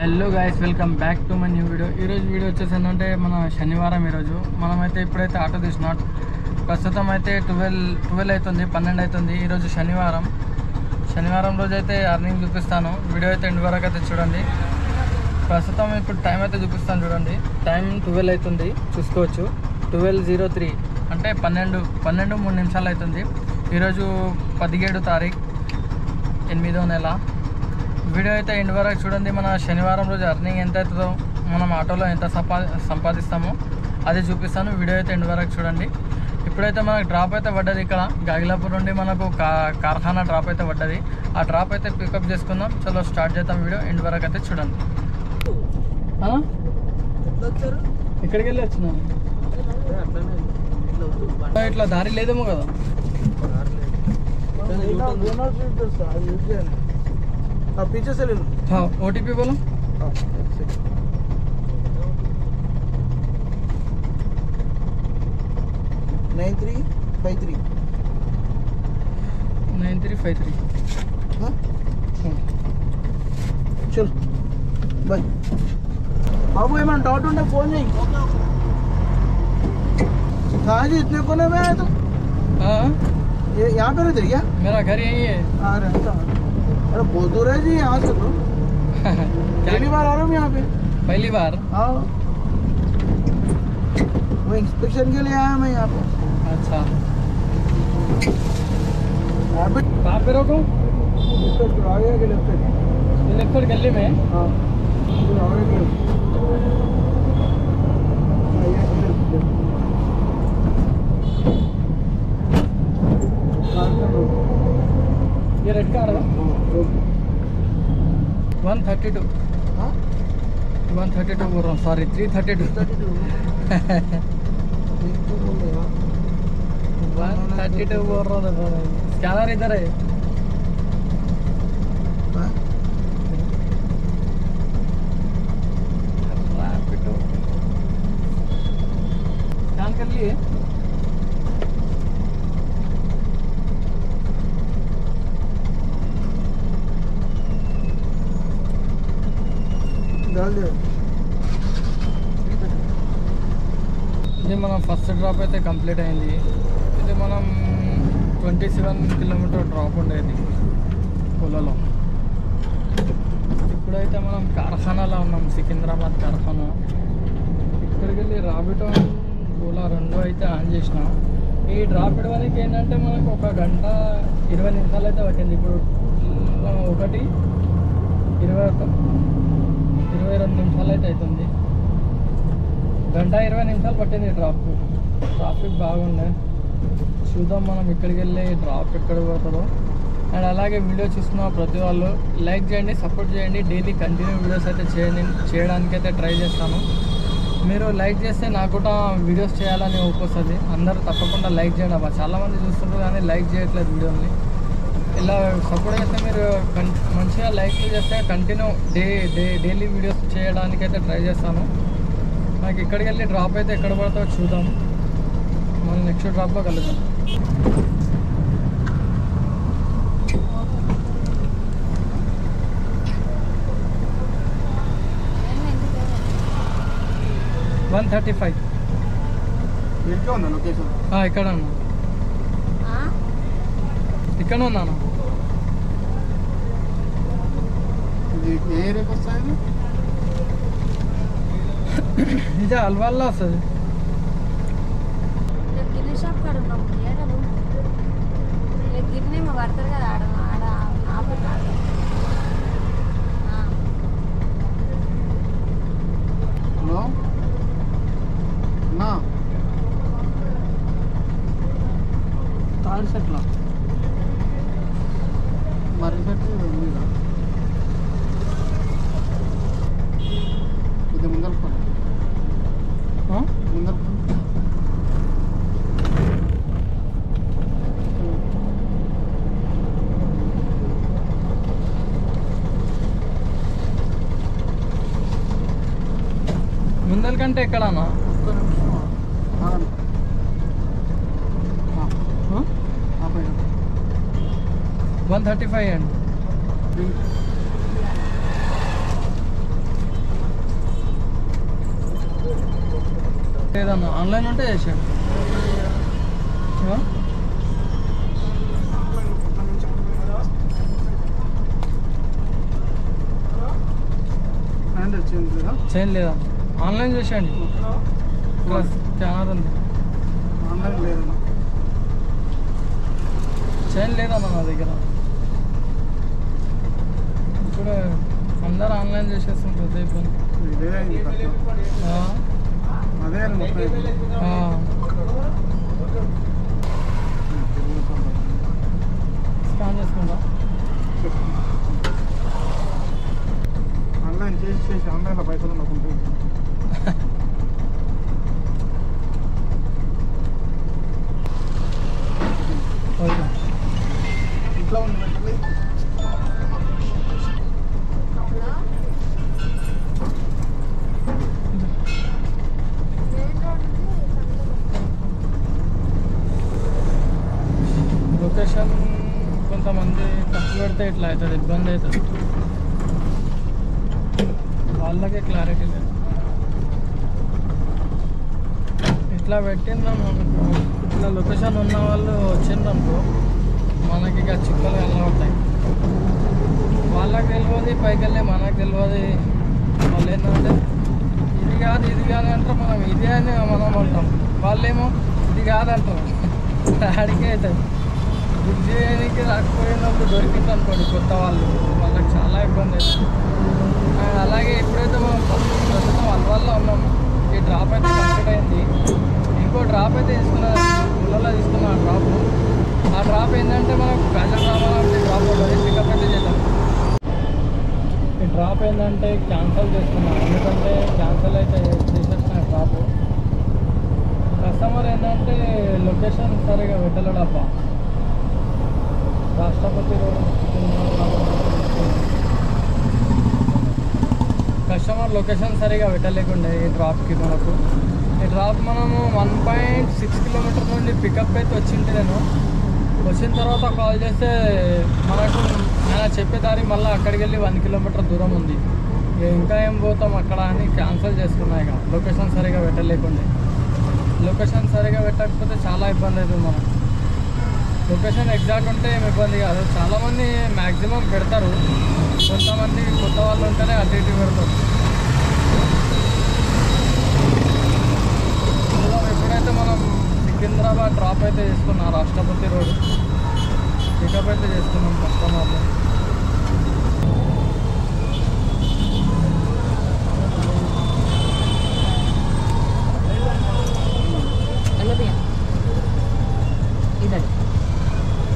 Hello guys, welcome back to my new video. ఈరోజు video వచ్చేసి ఏంటంటే మన శనివారం. ఈరోజు మనమైతే ఇప్పుడైతే ఆటో తీసినాం. ప్రస్తుతం అయితే 12 అవుతుంది, 12 అవుతుంది. ఈరోజు శనివారం రోజు అయితే అర్నింగ్ చూపిస్తాను. వీడియో అయితే ఎండ్ వరకు అయితే చూడండి. ప్రస్తుతం ఇప్పుడు టైం అయితే చూపిస్తాను చూడండి. టైం 12 అవుతుంది, చూసుకోవచ్చు. 12:03 అంటే 12:03 అవుతుంది. ఈరోజు 17 తారీఖు 8వ నెల. వీడియో అయితే ఎండ్ వరకు చూడండి. మన శనివారం రోజు అర్నింగ్ ఎంత అవుతుందో, మనం ఆటోలో ఎంత సంపాదిస్తామో అది చూపిస్తాను. వీడియో అయితే ఎండ్ వరకు చూడండి. ఇప్పుడైతే మనకు డ్రాప్ అయితే పడ్డది. ఇక్కడ గాగిలాపూర్ నుండి మనకు కార్ఖానా డ్రాప్ అయితే పడ్డది. ఆ డ్రాప్ అయితే పికప్ చేసుకుందాం. చలో స్టార్ట్ చేద్దాం. వీడియో ఎండ్ వరకు అయితే చూడండి. ఇక్కడికి వెళ్ళి వచ్చినాం. ఇట్లా దారి లేదేమో కదా. पीछे से ले लो। हाँ, OTP बोलो। 9353 9353. हाँ चल बाय बाबू। ये मैं डॉट उन्हें फोन नहीं कहाँ जी इतने कोने में आया तुम? हाँ, ये यहाँ पे रहते क्या? मेरा घर यही है। अरे अरे बहुत दूर है जी यहाँ से तो। पहली बार आ रहा हूँ यहाँ पे। पहली बार? हाँ, वो इंस्पेक्शन के लिए आया मैं यहाँ पे। अच्छा, कहाँ पे रोको? आगे के लेफ्ट साइड। लेफ्ट साइड गली में? हाँ आगे के ये रेड कार है 132. हाँ 132 बोल रहा हूँ, सॉरी 332. 132 बोल रहा था. स्कैनर इधर है. स्कैन कर लिए? ఇది మనం ఫస్ట్ డ్రాప్ అయితే కంప్లీట్ అయింది. ఇది మనం 27 కిలోమీటర్ డ్రాప్ ఉండేది పొలలో. ఇప్పుడైతే మనం కార్ఖానాలో ఉన్నాం, సికింద్రాబాద్ కార్ఖానా. ఇక్కడికి వెళ్ళి రాబిటో ఓలా 2 అయితే ఆన్ చేసినాం. ఈ డ్రాప్ ఇవ్వడానికి ఏంటంటే మనకు 1 గంట 20 నిమిషాలు అయితే పట్టింది. ఇప్పుడు 1:22 నిమిషాలు అయితే అవుతుంది. 1:20 నిమిషాలు పట్టింది డ్రాప్. ట్రాఫిక్ బాగుండే. చూద్దాం మనం ఇక్కడికి వెళ్ళి డ్రాప్ ఎక్కడ పోతుందో. అండ్ అలాగే వీడియో చూస్తున్న ప్రతి వాళ్ళు లైక్ చేయండి, సపోర్ట్ చేయండి. డైలీ కంటిన్యూ వీడియోస్ అయితే చేయడానికి అయితే ట్రై చేస్తాను. మీరు లైక్ చేస్తే నాకు కూడా వీడియోస్ చేయాలని ఒప్పుకొస్తుంది. అందరూ తప్పకుండా లైక్ చేయండి. అబ్బా చాలామంది చూస్తుంటారు కానీ లైక్ చేయట్లేదు వీడియోని. ఇలా సపోర్ట్ చేస్తే మీరు మంచిగా లైక్ చేస్తే కంటిన్యూ డైలీ వీడియోస్ చేయడానికి అయితే ట్రై చేస్తాను. నాకు ఇక్కడికి వెళ్ళి డ్రాప్ అయితే ఎక్కడ పడుతుందో చూద్దాం. మనం నెక్స్ట్ డ్రాప్లో కలుద్దాం. ఇక్కడ ఉన్నా, ఇక్కడ ఉన్నాను. ఇది అల్వాల్లో వస్తుంది. గిన్నె షాప్ కాడ ఉన్నాము. ఏడలు గిన్నె మా పడతారు కదా ఆడ ఆడ ఆపడుతున్నాడు. హలో అన్నా, తాడి సెట్లా మర్రి సెట్ ఉందా? ఇది ముందర ముందర ముందర కంటే ఎక్కడన్నా 135 అండి. లేదన్న ఆన్లైన్ ఉంటే చేసాడు. చైన్ లేదా ఆన్లైన్ చేసేయండి. స్కానర్ ఉంది, ఆన్లైన్ లేదన్నా. చైన్ లేదన్న నా దగ్గర. ఇప్పుడు అందరూ ఆన్లైన్ చేసేస్తుంటారు అదే పని. ఇదే అయింది అదే మొత్తం. స్కాన్ చేసుకుంటా. ఆన్లైన్ చేసి ఆన్లైన్లో పైసలు ఉండకుండా ఇంట్లో ఉంది. లొకేషన్ కొంతమంది తప్పు పెడితే ఇట్లా అవుతుంది, ఇబ్బంది అవుతుంది. వాళ్ళకే క్లారిటీ లేదు. ఇట్లా పెట్టిందాం అనుకో, ఇట్లా లొకేషన్ ఉన్న వాళ్ళు వచ్చిందనుకో మనకి ఇక చుక్కలు కనబడతాయి. వాళ్ళకి తెలియదు, పైకి వెళ్ళి మనకు తెలియదు. వాళ్ళు ఏంటంటే ఇది కాదు ఇది కాదు అంటారు, మనం ఇది అని మనం అంటాం. వాళ్ళేమో ఇది కాదంటారు. అడిగే అవుతుంది. బుక్ చేయడానికి రాకపోయినప్పుడు దొరికింది అనుకోండి కొత్త వాళ్ళు, వాళ్ళకి చాలా ఇబ్బంది అవుతుంది. అలాగే ఎప్పుడైతే మనం ప్రస్తుతం వల్ల ఉన్నాం, ఈ డ్రాప్ అయితే కంప్లీట్ అయింది. ఇంకో డ్రాప్ అయితే తీసుకున్నాను, ఊళ్ళలో తీసుకున్నాం ఆ డ్రాప్. ఆ డ్రాప్ ఏంటంటే మనకు ప్యాసెంజర్ రావాలంటే డ్రాప్ ఉంటుంది, పికప్ అయితే చేద్దాం. ఈ డ్రాప్ ఏంటంటే క్యాన్సిల్ చేసుకున్నాం, ఎందుకంటే క్యాన్సిల్ అయితే చేసేసిన డ్రాప్. కస్టమర్ ఏంటంటే లొకేషన్ సరిగా పెట్టలేడబ్బా. రాష్ట్రపతి రోడ్ కస్టమర్ లొకేషన్ సరిగా పెట్టలేకుండే ఈ డ్రాప్కి. మనకు ఈ డ్రాప్ మనము 1.6 కిలోమీటర్ నుండి పికప్ అయితే వచ్చింటే నేను వచ్చిన తర్వాత కాల్ చేస్తే మనకు ఆయన చెప్పే దారి మళ్ళీ అక్కడికి వెళ్ళి 1 కిలోమీటర్ దూరం ఉంది. ఇంకా ఏం పోతాం అక్కడ అని క్యాన్సిల్ చేసుకున్నాయి. ఇక లొకేషన్ సరిగా పెట్టలేకుండే. లొకేషన్ సరిగా పెట్టకపోతే చాలా ఇబ్బంది అవుతుంది మనకు. లొకేషన్ ఎగ్జాక్ట్ ఉంటే ఏమి ఇబ్బంది కాదు. చాలామంది మ్యాక్సిమం పెడతారు, కొంతమంది కొత్త వాళ్ళు ఉంటేనే అటు ఇటు పెడతారు. ఎప్పుడైతే మనం సికింద్రాబాద్ డ్రాప్ అయితే చేసుకున్నాం, రాష్ట్రపతి రోడ్ పికప్ అయితే చేసుకున్నాం కస్టమర్లు.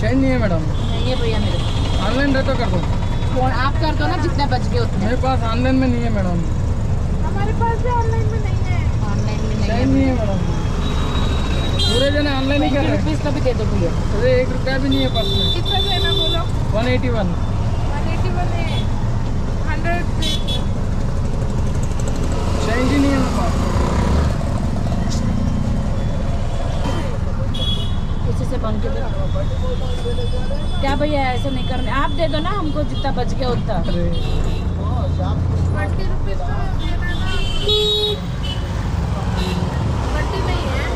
चेंज नहीं है मैडम, नहीं है भैया मेरे पास। ऑनलाइन रहता कर दो। फोन आप कर दो ना, जितने बच गए उतने। मेरे पास ऑनलाइन में नहीं है मैडम। हमारे पास भी ऑनलाइन में नहीं है। ऑनलाइन में नहीं चेंज नहीं है मैडम, पूरे जने ऑनलाइन ही कर रहे हैं। रुपीज़ का भी दे दो भैया। अरे 1 रुपया भी नहीं है पर्स में। कितना देना बोलो? 181 181 है, 100 चेंज ही नहीं है मेरे पास। किसी से बन के दो क्या भैया, ऐसे नहीं करने। आप दे दो ना हमको, जितना बच गया उतना। अरे 40 रुपीज़ का देना ना, 40 नहीं है।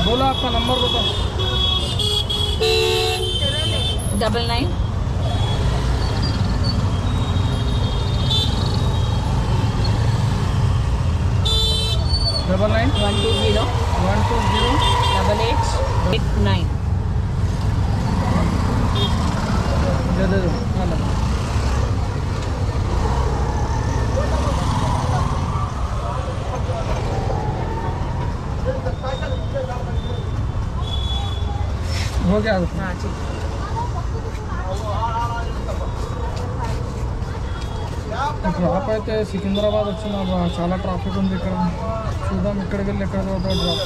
बोलो आपका नंबर बताओ। 99 99 120 120 8889। दे दो हाँ हो गया। हाँ ठीक। డ్రాప్ అయితే సికింద్రాబాద్ వచ్చిన చాలా ట్రాఫిక్ ఉంది ఇక్కడ. చూద్దాం ఇక్కడికి వెళ్ళి ఎక్కడ పోతాడు డ్రాప్.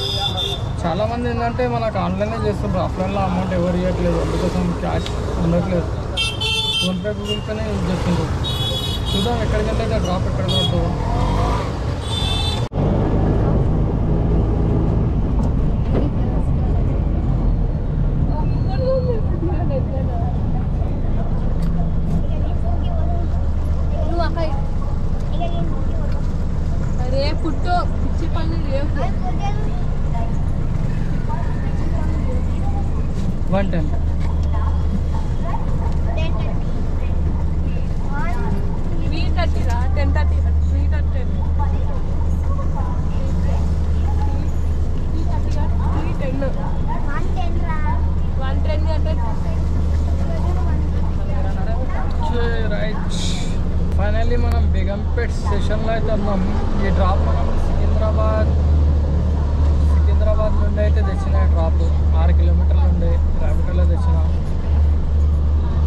చాలామంది ఏంటంటే మనకు ఆన్లైన్లో చేస్తుంటారు, ఆఫ్లైన్లో అమౌంట్ ఎవరు ఇవ్వట్లేదు, అందుకోసం క్యాష్ ఉండట్లేదు, ఫోన్పే గూగుల్ పేనే యూజ్ చేస్తుంటారు. చూద్దాం ఎక్కడికి వెళ్ళి అయితే డ్రాప్ ఎక్కడ పోతాడు. अरे కుట్టు పిచ్చి పనులు లేవు. 110. 3:30 రా 10:30 రా 3:30 110 అంటే రైట్. ఫైనల్లీ మనం బేగంపేట్ స్టేషన్లో అయితే ఉన్నాం. ఈ డ్రాప్ మనం సికింద్రాబాద్ నుండి అయితే తెచ్చిన డ్రాప్ 6 కిలోమీటర్లు ఉండే ర్యాపిడోలో తెచ్చిన.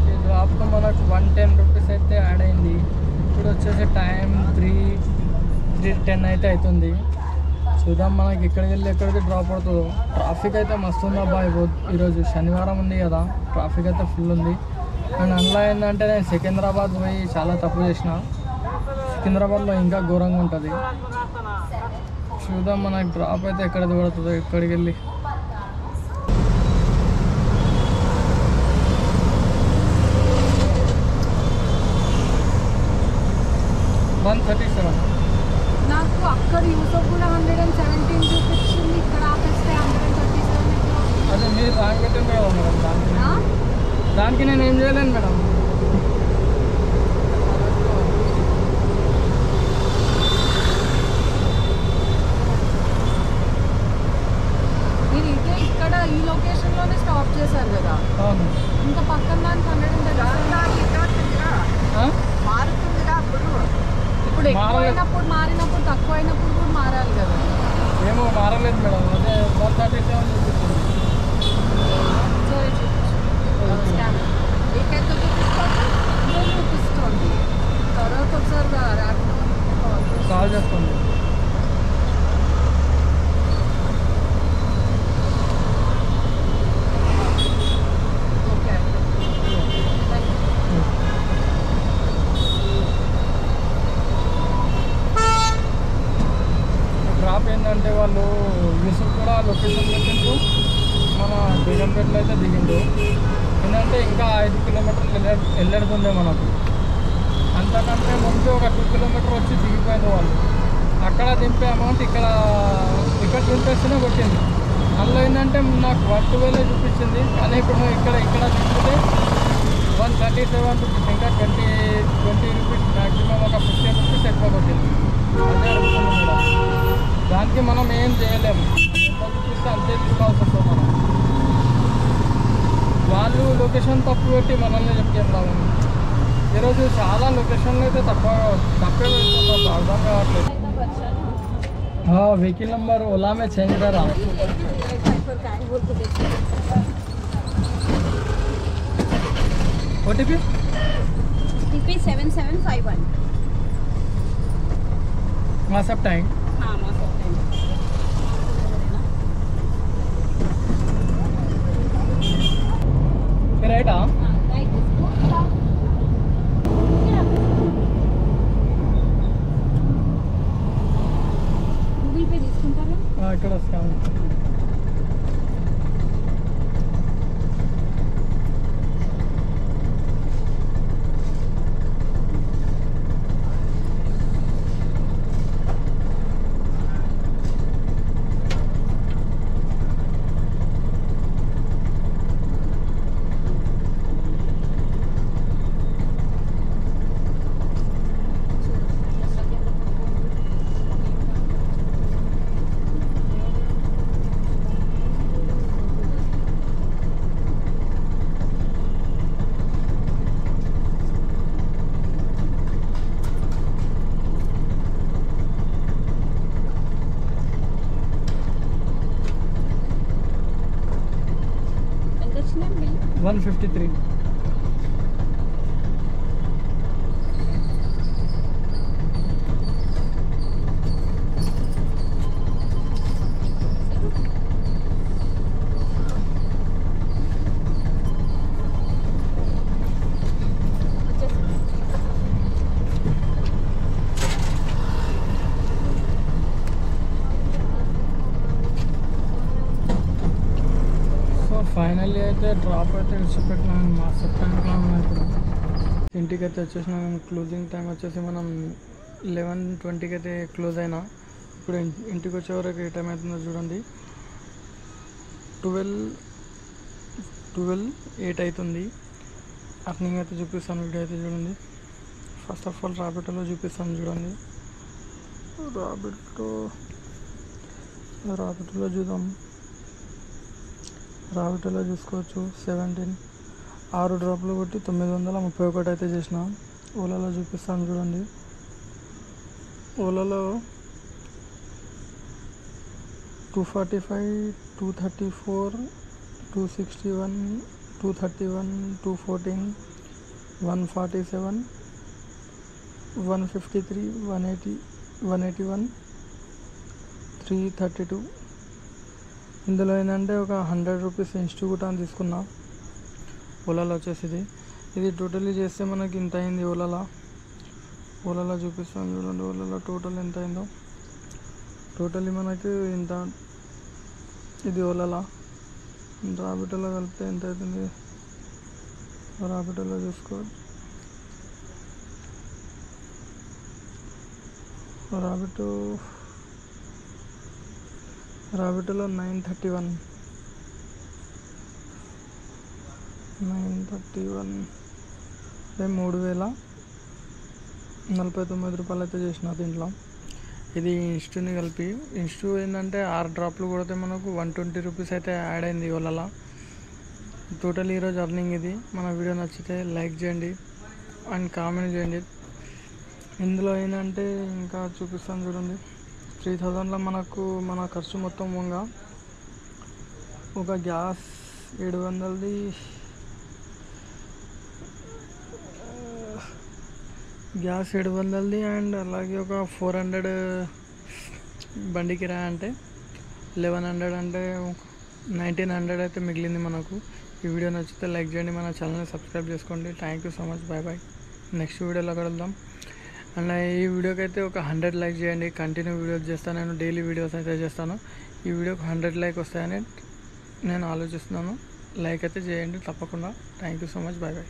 ఈ డ్రాప్లో మనకు 110 రూపీస్ అయితే యాడ్ అయింది. ఇప్పుడు వచ్చేసి టైం 3:10 అయితే అవుతుంది. చూద్దాం మనకి ఎక్కడికి వెళ్ళి ఎక్కడికి డ్రాప్ అవుతుందో. ట్రాఫిక్ అయితే మస్తు ఉంది అబ్బా. ఈరోజు శనివారం ఉంది కదా, ట్రాఫిక్ అయితే ఫుల్ ఉంది. అండ్ అందులో ఏంటంటే నేను సికింద్రాబాద్ పోయి చాలా తప్పు చేసిన. సికింద్రాబాద్లో ఇంకా ఘోరంగా ఉంటుంది. చూద్దాం మనకి డ్రాప్ అయితే ఎక్కడ పడుతుందో, ఎక్కడికి వెళ్ళి. 137. నాకు అక్కడ యూసఫ్ కూడా 117 చూపించింది, ఇక్కడ ఆపేస్తే 137. అదే మీరు రాంగ్ పెట్టింది కదా మేడం. దానికి నేను ఏం చేయలేను మేడం. మీరు ఇదే ఇక్కడ ఈ లొకేషన్లోనే స్టాప్ చేశారు కదా, అవును. ఇంకా పక్కన దానికి 137 మారుతుందిగా ఇప్పుడు ఎక్కువ అయినప్పుడు మారినప్పుడు తక్కువ అయినప్పుడు కూడా మారాలి కదా. ఏమో మారలేదు మేడం. అదే 137 చూపిస్తుంది. సరే స్కానర్ ఏకైతే చూపిస్తుంది. తర్వాత ఒకసారి కాల్ చేస్తుంది. ఓకే డ్రాప్ ఏంటంటే వాళ్ళు యూసుఫ్ కూడా లొకేషన్ పెట్టిండ్రు, మన బేగంపేటలో అయితే దిగిండు. ఏంటంటే ఇంకా 5 కిలోమీటర్లు వెళ్ళడుతుండే మనకు. అంతకంటే ముందు ఒక 2 కిలోమీటర్ వచ్చి దిగిపోయింది వాళ్ళు. అక్కడ దింపే అమౌంట్ ఇక్కడ దింపేస్తేనే కొట్టింది. అందులో ఏంటంటే నాకు 112 చూపించింది, కానీ ఇప్పుడు ఇక్కడ దింపితే 137 రూపీస్, ఇంకా 20 రూపీస్ మ్యాక్సిమం ఒక 15 రూపీస్ ఎక్కువ కొట్టింది. అదే అడుగుతుంది మేడం. దానికి మనం ఏం చేయలేము. ఎంత చూపిస్తే అంతే తీసుకోవాల్సి వస్తుంది మనం. వాళ్ళు లొకేషన్ తప్పు పెట్టి మనల్ని చెప్తే రావు. ఈరోజు చాలా లొకేషన్లు అయితే తప్పే పెడుతున్నారు, అర్థం కావట్లేదు. వెహికల్ నెంబర్ ఓలా మే చేంజ్ కరా. ఓటీపీ 7751. हाँ सब टाइम हाँ सब टाइम రైటా. గూగుల్ పే తీసుకుంటారా? ఇక్కడ స్కాన్. ఎంత వచ్చిందండి? 153. ఫైనల్లీ అయితే డ్రాప్ అయితే విడిచిపెట్టినాను. మా సెప్టెంబర్లో ఉన్నాం. ఇప్పుడు ఇంటికి అయితే వచ్చేసినాం. క్లోజింగ్ టైం వచ్చేసి మనం 11:20కి అయితే క్లోజ్ అయినా. ఇప్పుడు ఇంటికి వచ్చే వరకు ఏ టైం అవుతుందో చూడండి. 12:08 అవుతుంది. అర్నింగ్ అయితే చూపిస్తాను, వీడియో అయితే చూడండి. ఫస్ట్ ఆఫ్ ఆల్ రాబిటోలో చూపిస్తాను చూడండి. రాబిటోలో చూద్దాం. రాబిటోలో చూసుకోవచ్చు 17 6 డ్రాప్లు కొట్టి 931 అయితే చేసిన. ఓలాలో చూపిస్తాను చూడండి. ఓలాలో 245, 234, 261, 231, 214, 147, 153, 180, 181, 332. ఇందులో ఏంటంటే ఒక 100 రూపీస్ ఇన్స్టిట్యూట్ అని తీసుకున్నా. ఓలాలో వచ్చేసి ఇది టోటలీ చేస్తే మనకి ఇంత అయింది. ఓలాలో చూపిస్తాను చూడండి. ఓలాలో టోటల్ ఎంత అయిందో. టోటలీ మనకి ఇంత. ఇది ఓలాలో. రాబిటోలో కలిపితే ఎంత అవుతుంది? రాబిటోలో చూసుకోవచ్చు. రాబిటోలో 931 3049 రూపాయలు అయితే చేసిన దీంట్లో. ఇది ఇన్స్టూని కలిపి. ఇన్స్టూ ఏంటంటే 6 డ్రాప్లు కొడితే మనకు 120 రూపీస్ అయితే యాడ్ అయింది ఓలాలో. టోటల్ ఈరోజు అర్నింగ్ ఇది. మన వీడియో నచ్చితే లైక్ చేయండి అండ్ కామెంట్ చేయండి. ఇందులో ఏంటంటే ఇంకా చూపిస్తాను చూడండి. 3000లో మనకు మన ఖర్చు మొత్తం పోగా ఒక గ్యాస్ 700ది, అండ్ అలాగే ఒక 400 బండి కిరాయి అంటే 1100 అంటే 1900 అయితే మిగిలింది మనకు. ఈ వీడియో నచ్చితే లైక్ చేయండి, మన ఛానల్ని సబ్స్క్రైబ్ చేసుకోండి. Thank you so much. Bye. Next వీడియోలో కలుద్దాం. అండ్ ఈ వీడియోకి అయితే ఒక 100 లైక్ చేయండి. కంటిన్యూ వీడియోస్ చేస్తాను, నేను డైలీ వీడియోస్ అయితే చేస్తాను. ఈ వీడియోకి 100 లైక్ వస్తాయని నేను ఆలోచిస్తున్నాను. లైక్ అయితే చేయండి తప్పకుండా. Thank you so much. Bye.